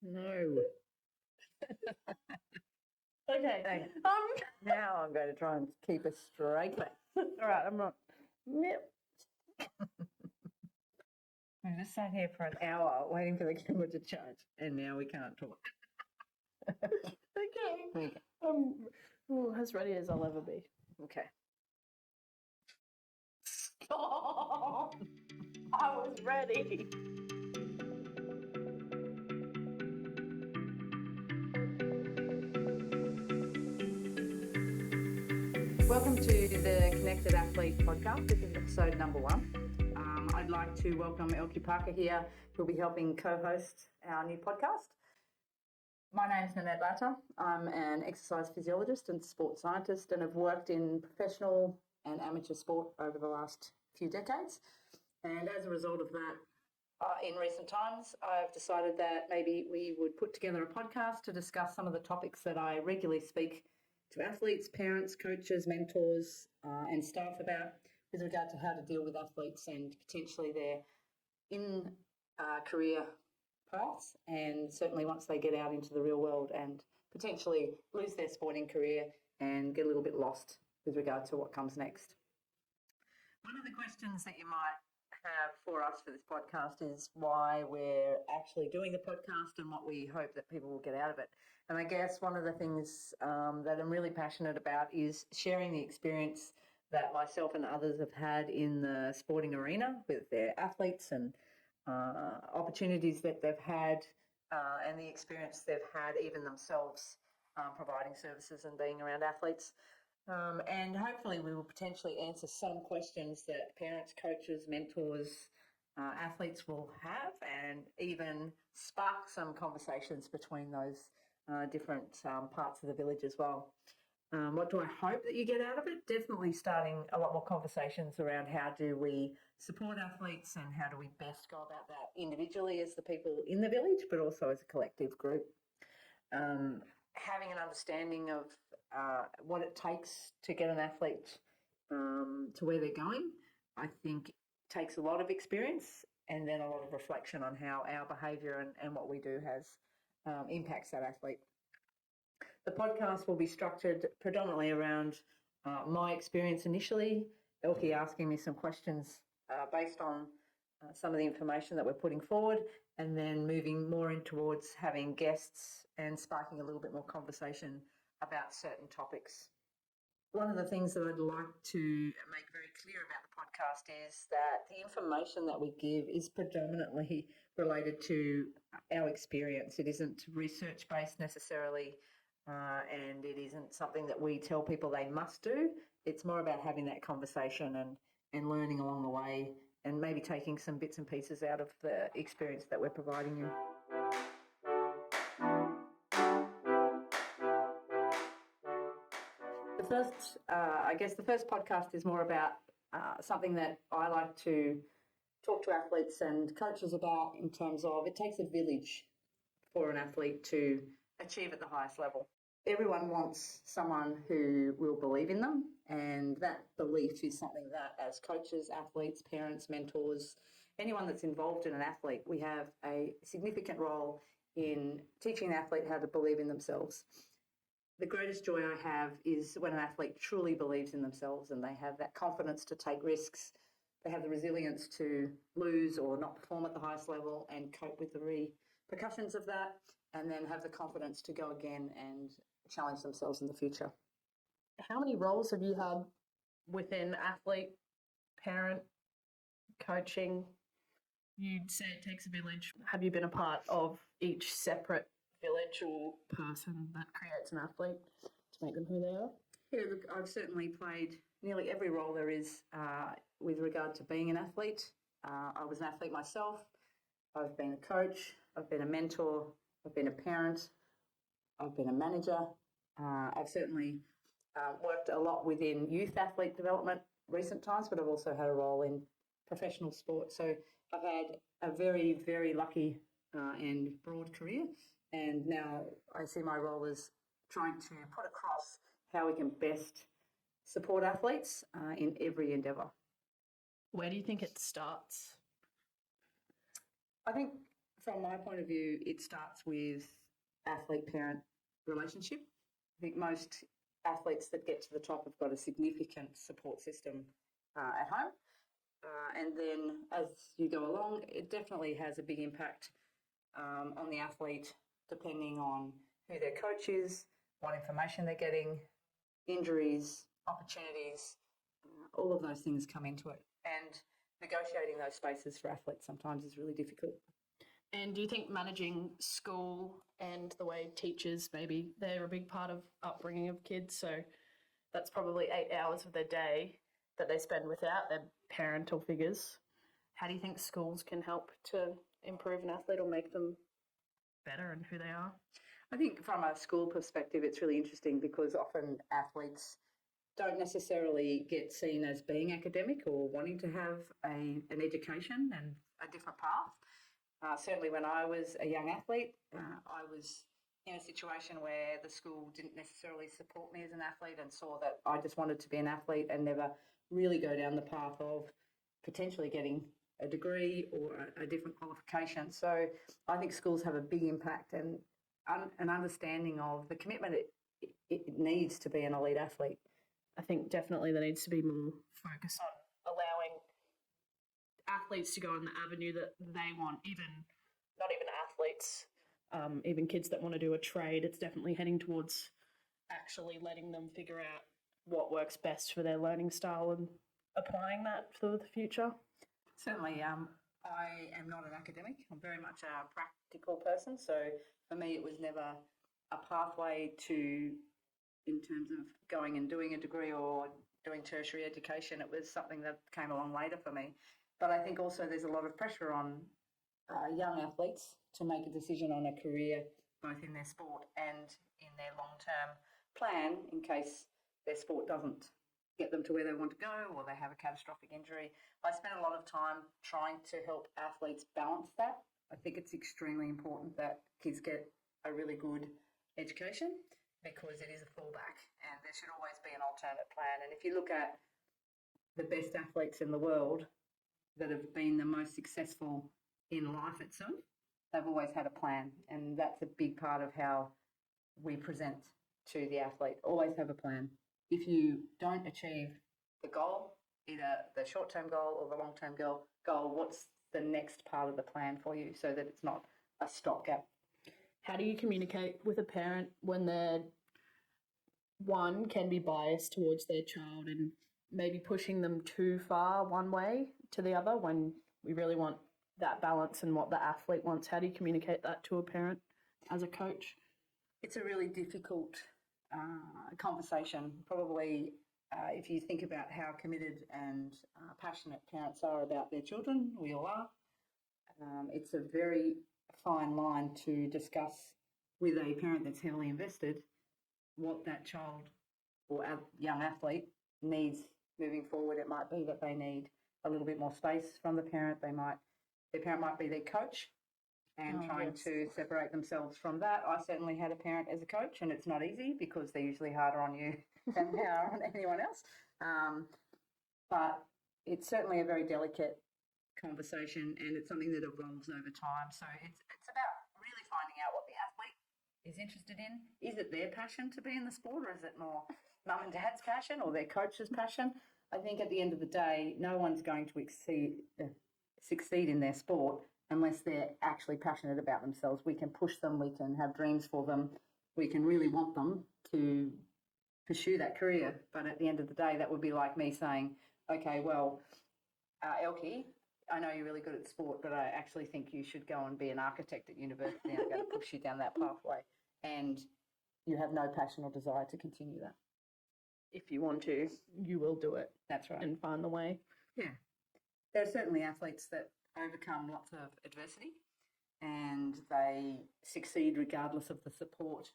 No. Okay. Now I'm going to try and keep a straight face. All right, I'm not. Yep. We just sat here for an hour waiting for the camera to charge, and now we can't talk. Okay. As ready as I'll ever be. Okay. Stop! I was ready. Welcome to the Connected Athlete podcast. This is episode number 1. I'd like to welcome Elkie Parker here, who'll be helping co-host our new podcast. My name's Nanette Latta. I'm an exercise physiologist and sports scientist, and have worked in professional and amateur sport over the last few decades. And as a result of that, in recent times, I've decided that maybe we would put together a podcast to discuss some of the topics that I regularly speak to athletes, parents, coaches, mentors, and staff about with regard to how to deal with athletes and potentially their in-career paths, and certainly once they get out into the real world and potentially lose their sporting career and get a little bit lost with regard to what comes next. One of the questions that you might have for us for this podcast is why we're actually doing the podcast and what we hope that people will get out of it. And I guess one of the things that I'm really passionate about is sharing the experience that myself and others have had in the sporting arena with their athletes and opportunities that they've had and the experience they've had even themselves providing services and being around athletes. And hopefully we will potentially answer some questions that parents, coaches, mentors, athletes will have, and even spark some conversations between those different parts of the village as well. What do I hope that you get out of it? Definitely starting a lot more conversations around how do we support athletes and how do we best go about that individually as the people in the village, but also as a collective group. Having an understanding of what it takes to get an athlete to where they're going, I think takes a lot of experience and then a lot of reflection on how our behaviour and what we do has impacts that athlete. The podcast will be structured predominantly around my experience initially, Elkie asking me some questions based on some of the information that we're putting forward, and then moving more in towards having guests and sparking a little bit more conversation about certain topics. One of the things that I'd like to make very clear about the podcast is that the information that we give is predominantly related to our experience. It isn't research-based necessarily, and it isn't something that we tell people they must do. It's more about having that conversation and learning along the way, and maybe taking some bits and pieces out of the experience that we're providing you. The first podcast is more about something that I like to talk to athletes and coaches about in terms of it takes a village for an athlete to achieve at the highest level. Everyone wants someone who will believe in them, and that belief is something that as coaches, athletes, parents, mentors, anyone that's involved in an athlete, we have a significant role in teaching an athlete how to believe in themselves. The greatest joy I have is when an athlete truly believes in themselves and they have that confidence to take risks. They have the resilience to lose or not perform at the highest level and cope with the repercussions of that, and then have the confidence to go again and challenge themselves in the future. How many roles have you had within athlete, parent, coaching? You'd say it takes a village. Have you been a part of each separate village or person that creates an athlete to make them who they are? Yeah, look, I've certainly played nearly every role there is with regard to being an athlete. I was an athlete myself. I've been a coach. I've been a mentor. I've been a parent. I've been a manager. I've certainly worked a lot within youth athlete development recent times, but I've also had a role in professional sport. So I've had a very, very lucky and broad career. And now I see my role as trying to put across how we can best support athletes in every endeavour. Where do you think it starts? I think from my point of view, it starts with athlete-parent relationship. I think most athletes that get to the top have got a significant support system at home. And then as you go along, it definitely has a big impact on the athlete, depending on who their coach is, what information they're getting, injuries, opportunities, all of those things come into it. And negotiating those spaces for athletes sometimes is really difficult. And do you think managing school and the way teachers, maybe they're a big part of upbringing of kids, so that's probably 8 hours of their day that they spend without their parental figures. How do you think schools can help to improve an athlete or make them better in who they are? I think from a school perspective, it's really interesting because often athletes don't necessarily get seen as being academic or wanting to have an education and a different path. Certainly when I was a young athlete, I was in a situation where the school didn't necessarily support me as an athlete and saw that I just wanted to be an athlete and never really go down the path of potentially getting a degree or a different qualification. So I think schools have a big impact and an understanding of the commitment it needs to be an elite athlete. I think definitely there needs to be more focus on allowing athletes to go in the avenue that they want, even not even athletes, even kids that want to do a trade. It's definitely heading towards actually letting them figure out what works best for their learning style and applying that for the future. Certainly, I am not an academic. I'm very much a practical person. So for me, it was never a pathway in terms of going and doing a degree or doing tertiary education. It was something that came along later for me. But I think also there's a lot of pressure on young athletes to make a decision on a career, both in their sport and in their long-term plan in case their sport doesn't get them to where they want to go or they have a catastrophic injury. I spend a lot of time trying to help athletes balance that. I think it's extremely important that kids get a really good education because it is a fallback and there should always be an alternate plan. And if you look at the best athletes in the world that have been the most successful in life itself, they've always had a plan. And that's a big part of how we present to the athlete. Always have a plan. If you don't achieve the goal, either the short-term goal or the long-term goal, what's the next part of the plan for you so that it's not a stopgap? How do you communicate with a parent when they're, one, can be biased towards their child and maybe pushing them too far one way to the other when we really want that balance and what the athlete wants? How do you communicate that to a parent as a coach? It's a really difficult conversation. Probably if you think about how committed and passionate parents are about their children, we all are, it's a very fine line to discuss with a parent that's heavily invested what that child or young athlete needs moving forward. It might be that they need a little bit more space from the parent. Their parent might be their coach and trying to separate themselves from that. I certainly had a parent as a coach, and it's not easy because they're usually harder on you than they are on anyone else. But it's certainly a very delicate conversation, and it's something that evolves over time. So it's about really finding out what the athlete is interested in. Is it their passion to be in the sport, or is it more mum and dad's passion or their coach's passion? I think at the end of the day, no one's going to succeed in their sport unless they're actually passionate about themselves. We can push them, we can have dreams for them, we can really want them to pursue that career. But at the end of the day, that would be like me saying, okay, well, Elkie, I know you're really good at sport, but I actually think you should go and be an architect at university, and I'm going to push you down that pathway. And you have no passion or desire to continue that. If you want to, you will do it. That's right. And find the way. Yeah. There are certainly athletes that overcome lots of adversity and they succeed regardless of the support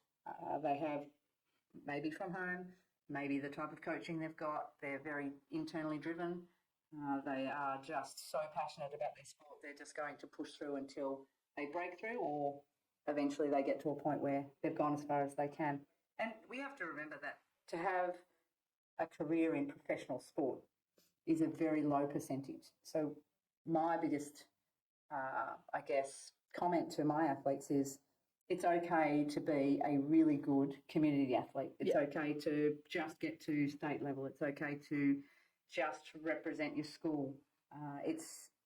they have, maybe from home, maybe the type of coaching they've got. They're very internally driven. They are just so passionate about their sport. They're just going to push through until they break through, or eventually they get to a point where they've gone as far as they can. And we have to remember that to have a career in professional sport is a very low percentage. So my biggest, comment to my athletes is it's okay to be a really good community athlete. It's okay to just get to state level. It's okay to just represent your school.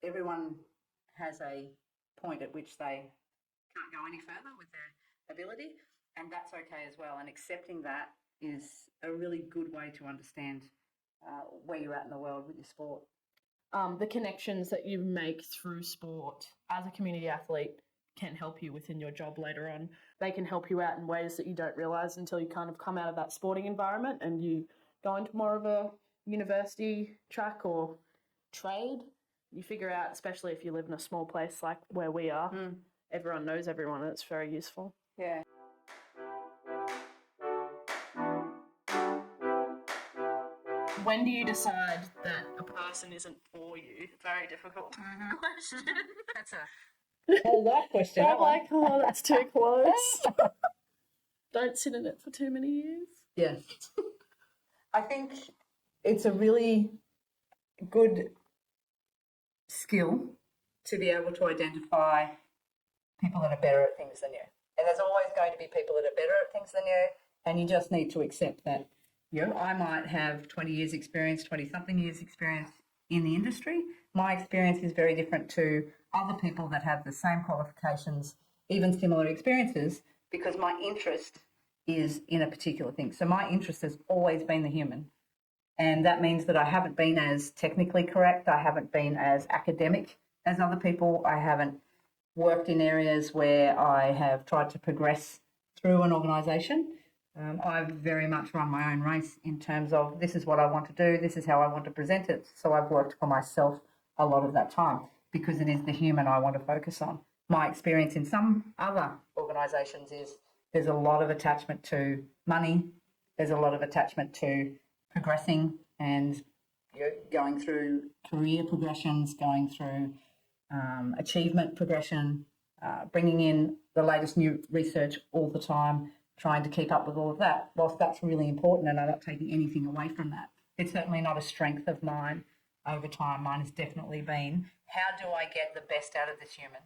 Everyone has a point at which they can't go any further with their ability, and that's okay as well. And accepting that is a really good way to understand where you're at in the world with your sport. The connections that you make through sport as a community athlete can help you within your job later on. They can help you out in ways that you don't realise until you kind of come out of that sporting environment and you go into more of a university track or trade. You figure out, especially if you live in a small place like where we are, everyone knows everyone, and it's very useful. Yeah. When do you decide that a person isn't for you? Very difficult question. That's a whole life question. I'm like, oh, that's too close. Don't sit in it for too many years. Yeah. I think it's a really good skill to be able to identify people that are better at things than you. And there's always going to be people that are better at things than you, and you just need to accept that. I might have 20 years experience, 20-something years experience in the industry. My experience is very different to other people that have the same qualifications, even similar experiences, because my interest is in a particular thing. So my interest has always been the human. And that means that I haven't been as technically correct. I haven't been as academic as other people. I haven't worked in areas where I have tried to progress through an organisation. I've very much run my own race in terms of this is what I want to do, this is how I want to present it. So I've worked for myself a lot of that time because it is the human I want to focus on. My experience in some other organisations is there's a lot of attachment to money, there's a lot of attachment to progressing and going through career progressions, going through achievement progression, bringing in the latest new research all the time, trying to keep up with all of that. Whilst that's really important and I'm not taking anything away from that, it's certainly not a strength of mine over time. Mine has definitely been, how do I get the best out of this human?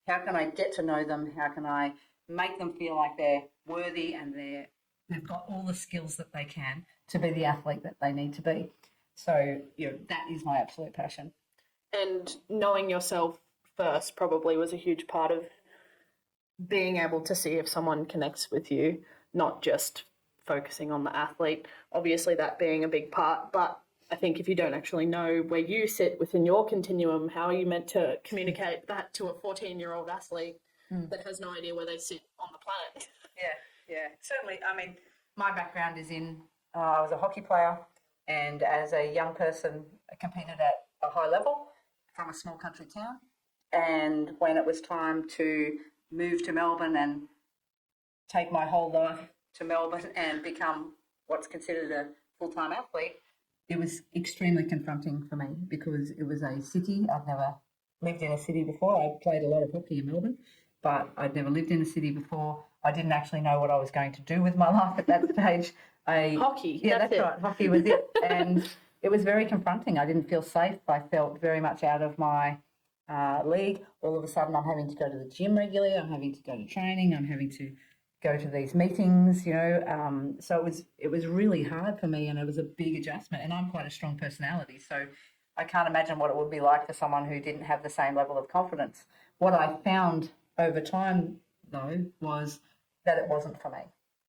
How can I get to know them? How can I make them feel like they're worthy and they've got all the skills that they can to be the athlete that they need to be? So, that is my absolute passion. And knowing yourself first probably was a huge part of being able to see if someone connects with you, not just focusing on the athlete. Obviously that being a big part, but I think if you don't actually know where you sit within your continuum, how are you meant to communicate that to a 14-year-old athlete that has no idea where they sit on the planet? Yeah, certainly. I mean, my background is I was a hockey player, and as a young person, I competed at a high level from a small country town. And when it was time to move to Melbourne and take my whole life to Melbourne and become what's considered a full-time athlete, it was extremely confronting for me because it was a city. I'd never lived in a city before. I'd played a lot of hockey in Melbourne, but I'd never lived in a city before. I didn't actually know what I was going to do with my life at that stage. Hockey. Yeah, that's right. Hockey was it. And it was very confronting. I didn't feel safe. I felt very much out of my league. All of a sudden, I'm having to go to the gym regularly. I'm having to go to training. I'm having to go to these meetings, so it was really hard for me, and it was a big adjustment. And I'm quite a strong personality, so I can't imagine what it would be like for someone who didn't have the same level of confidence. What I found over time, though, was that it wasn't for me.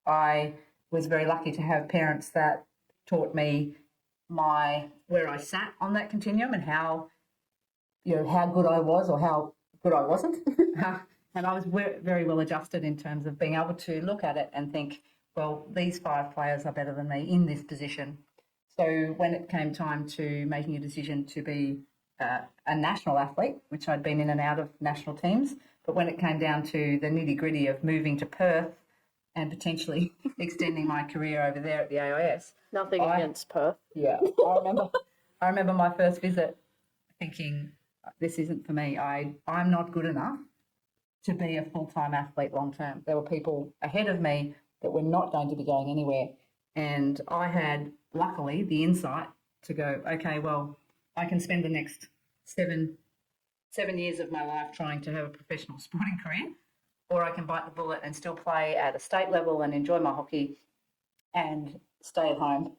I was very lucky to have parents that taught me where I sat on that continuum and how good I was or how good I wasn't. And I was very well adjusted in terms of being able to look at it and think, well, these 5 players are better than me in this position. So when it came time to making a decision to be a national athlete, which I'd been in and out of national teams, but when it came down to the nitty-gritty of moving to Perth and potentially extending my career over there at the AIS. Nothing against Perth. Yeah, I remember my first visit thinking, this isn't for me. I'm not good enough to be a full-time athlete long-term. There were people ahead of me that were not going to be going anywhere. And I had, luckily, the insight to go, okay, well, I can spend the next 7 7 years of my life trying to have a professional sporting career, or I can bite the bullet and still play at a state level and enjoy my hockey and stay at home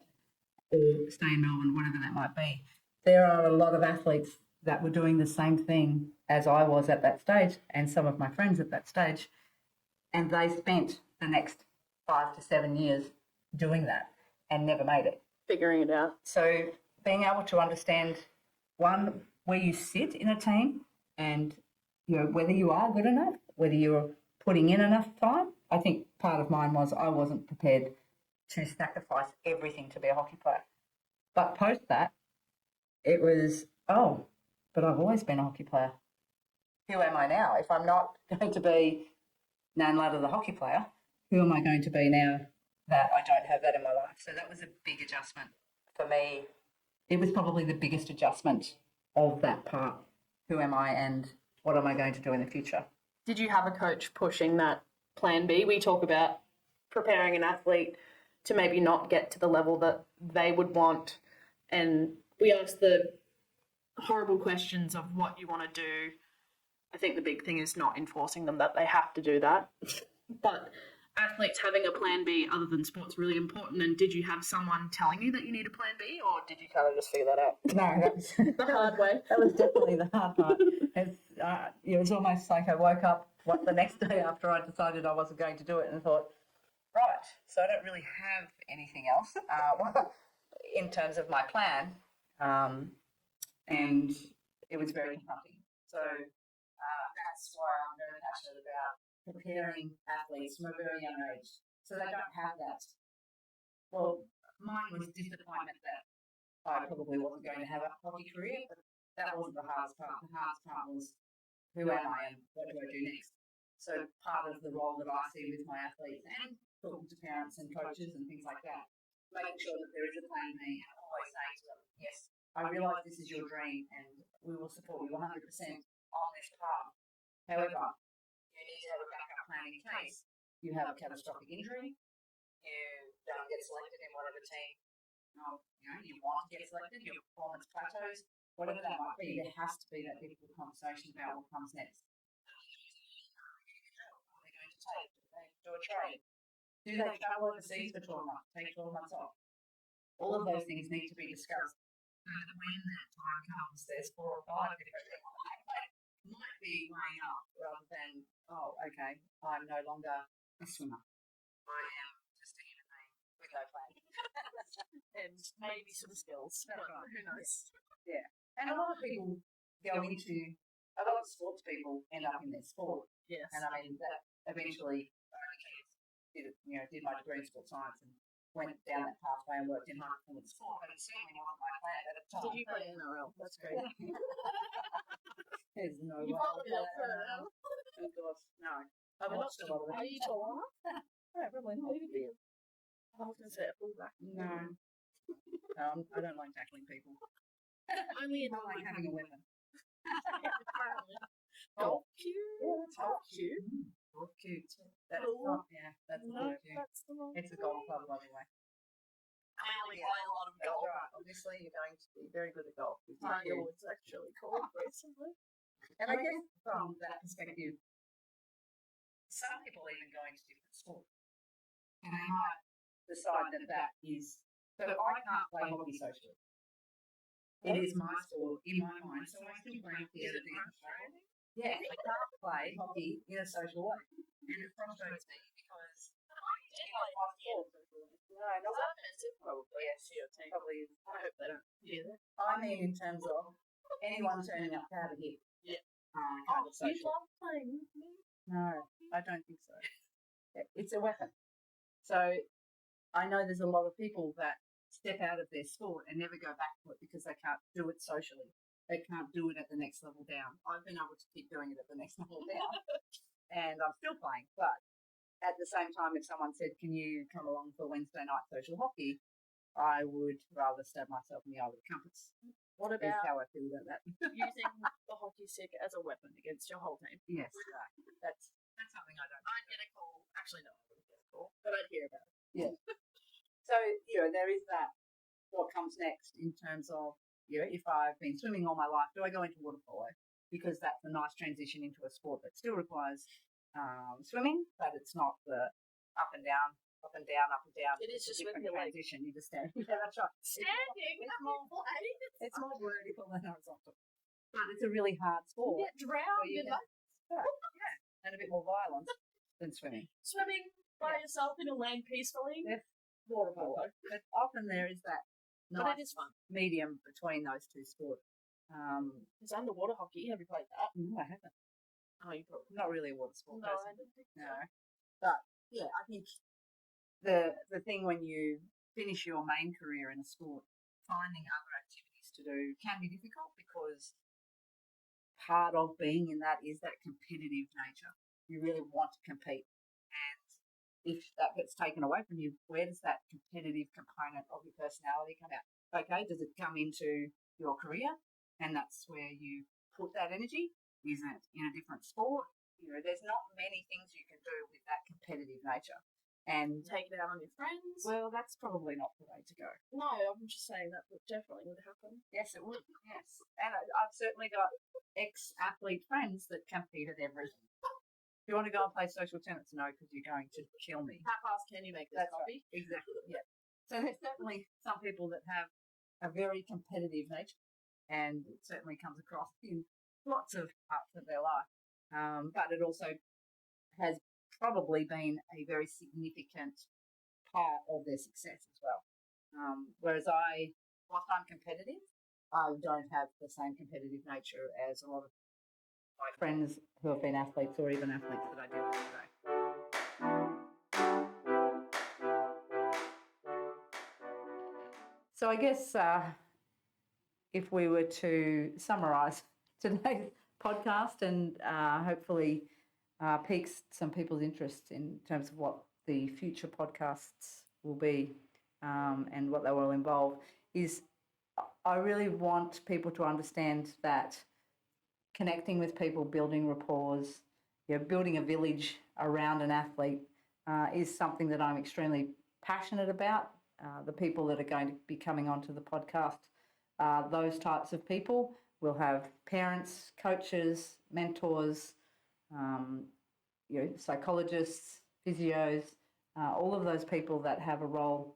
or stay in Melbourne, whatever that might be. There are a lot of athletes that were doing the same thing as I was at that stage and some of my friends at that stage, and they spent the next 5 to 7 years doing that and never made it. Figuring it out. So being able to understand, one, where you sit in a team and, whether you are good enough, whether you're putting in enough time. I think part of mine was I wasn't prepared to sacrifice everything to be a hockey player. But post that, it was, but I've always been a hockey player. Who am I now? If I'm not going to be Nan Ladder, the hockey player, who am I going to be now that I don't have that in my life? So that was a big adjustment for me. It was probably the biggest adjustment of that part. Who am I and what am I going to do in the future? Did you have a coach pushing that plan B? We talk about preparing an athlete to maybe not get to the level that they would want, and we ask the horrible questions of what you want to do. I think the big thing is not enforcing them that they have to do that. But athletes having a plan B other than sport's really important. And did you have someone telling you that you need a plan B, or did you kind of just figure that out? No, that was The hard way. That was definitely the hard part. It was almost like I woke up the next day after I decided I wasn't going to do it and thought, right, so I don't really have anything else in terms of my plan. And it was very confronting. So that's why I'm very passionate about preparing athletes from a very young age so they don't have that. Well, mine was disappointment that I probably wasn't going to have a hockey career, but that wasn't the hardest part. The hardest part was who am I and what do I do next? So part of the role that I see with my athletes and talking to parents and coaches and things like that, making sure that there is a plan B and always saying to them, yes, I realise this is your dream and we will support you 100% on this path. However, you need to have a backup plan in case you have a catastrophic injury, you don't get selected in whatever team you want to get selected, your performance plateaus, whatever that might be. There has to be that difficult conversation about what comes next. Are they going to take? Do they do a trade? Do they travel overseas for 12 months? Take 12 months off? All of those things need to be discussed. So that when that time comes, there's 4 or 5 different people might be weighing up rather than, okay, I'm no longer a swimmer. I am just a human being with no plan. And maybe some skills. That's But right. who knows? Yeah. And a lot of people go into, a lot of sports people end up in their sport. Yes. And I mean, that eventually did my degree in sports science and went down that pathway and worked in high performance sport, but it certainly wasn't my plan at the time. Did you play NRL? That's great. There's no You way. probably love NRL. Oh, gosh, no. I watched a lot of it. Are you tall enough? No, probably not. Maybe. I was going to say a fullback. No. I don't like tackling people. Only in I like having a weapon. Golf cue? Yeah, that's Golf cue? Golf cute. That's Cool. not, that's No, not cute. that's the wrong. It's a golf club, by the way. Clearly play a lot of That's golf. right. Obviously, you're going to be very good at golf. With your I cue. know it's actually cool recently. And I guess from that perspective, some people even go into different sports. And they might decide that is, so I can't play hockey socially. It is my sport in my mind, so I still play hockey at a different level. Yeah, I can't play hockey in a social way. And it frustrates me because no, not offensive, probably. Yes, probably is. I hope they don't hear that. I mean in terms of anyone turning up to have a hit. Yeah. Kind of You social. love playing with me? No, I don't think so. It's a weapon. So I know there's a lot of people that step out of their sport and never go back to it because they can't do it socially. They can't do it at the next level down. I've been able to keep doing it at the next level down. And I'm still playing. But at the same time, if someone said, can you come along for Wednesday night social hockey, I would rather stab myself in the eye with a compass. What Is about how I feel about that. using the hockey stick as a weapon against your whole team? Yes, that's something I don't. I'd get a call. Actually, no, I wouldn't get a call, but I'd hear about it. Yeah. So, there is that, what comes next in terms of, if I've been swimming all my life, do I go into water polo? because that's a nice transition into a sport that still requires swimming, but it's not the up and down, up and down, up and down. It is It's a just with different your leg. transition. You just stand. Yeah, that's right. Standing. It's more vertical than horizontal. But it's a really hard sport. Get drowned you in like yeah, and a bit more violent than swimming. swimming by yourself in a lane peacefully. It's water polo. But often there is that But nice it is fun. medium between those two sports. It's underwater hockey. Have you played that? No, I haven't. Oh, you probably Not really a water sport No, I person. don't think so. No. But yeah, I think the thing when you finish your main career in a sport, finding other activities to do can be difficult because part of being in that is that competitive nature. You really want to compete. And if that gets taken away from you, where does that competitive component of your personality come out? Okay, does it come into your career? And that's where you put that energy? Is it in a different sport? You know, there's not many things you can do with that competitive nature. And take it out on your friends. well, that's probably not the way to go. No, I'm just saying that definitely would happen. Yes, it would. Yes, and I've certainly got ex-athlete friends that compete at everything. If you want to go and play social tennis, no, because you're going to kill me. How fast can you make this That's coffee? right. Exactly. Yeah. So there's certainly some people that have a very competitive nature, and it certainly comes across in lots of parts of their life. But it also has probably been a very significant part of their success as well. Whereas whilst I'm competitive, I don't have the same competitive nature as a lot of my friends who have been athletes or even athletes that I deal with today. So I guess if we were to summarise today's podcast and hopefully piques some people's interest in terms of what the future podcasts will be and what they will involve, is I really want people to understand that connecting with people, building rapport, building a village around an athlete is something that I'm extremely passionate about. The people that are going to be coming onto the podcast, those types of people will have parents, coaches, mentors, psychologists, physios, all of those people that have a role,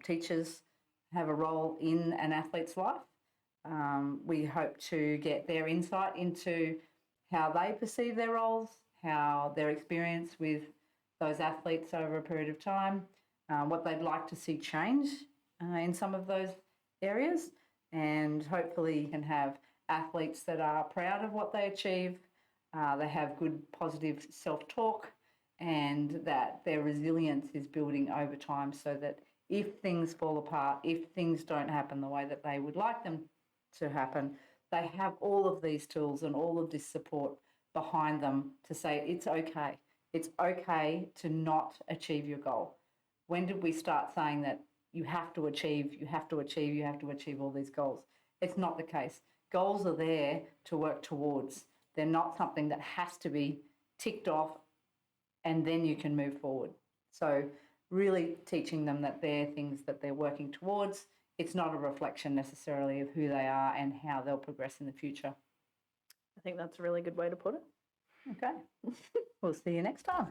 teachers have a role in an athlete's life. We hope to get their insight into how they perceive their roles, how their experience with those athletes over a period of time, what they'd like to see change in some of those areas, and hopefully you can have athletes that are proud of what they achieve, they have good positive self-talk, and that their resilience is building over time so that if things fall apart, if things don't happen the way that they would like them to happen, they have all of these tools and all of this support behind them to say it's okay. It's okay to not achieve your goal. When did we start saying that you have to achieve all these goals? It's not the case. Goals are there to work towards. They're not something that has to be ticked off and then you can move forward. So really teaching them that they're things that they're working towards. It's not a reflection necessarily of who they are and how they'll progress in the future. I think that's a really good way to put it. Okay. We'll see you next time.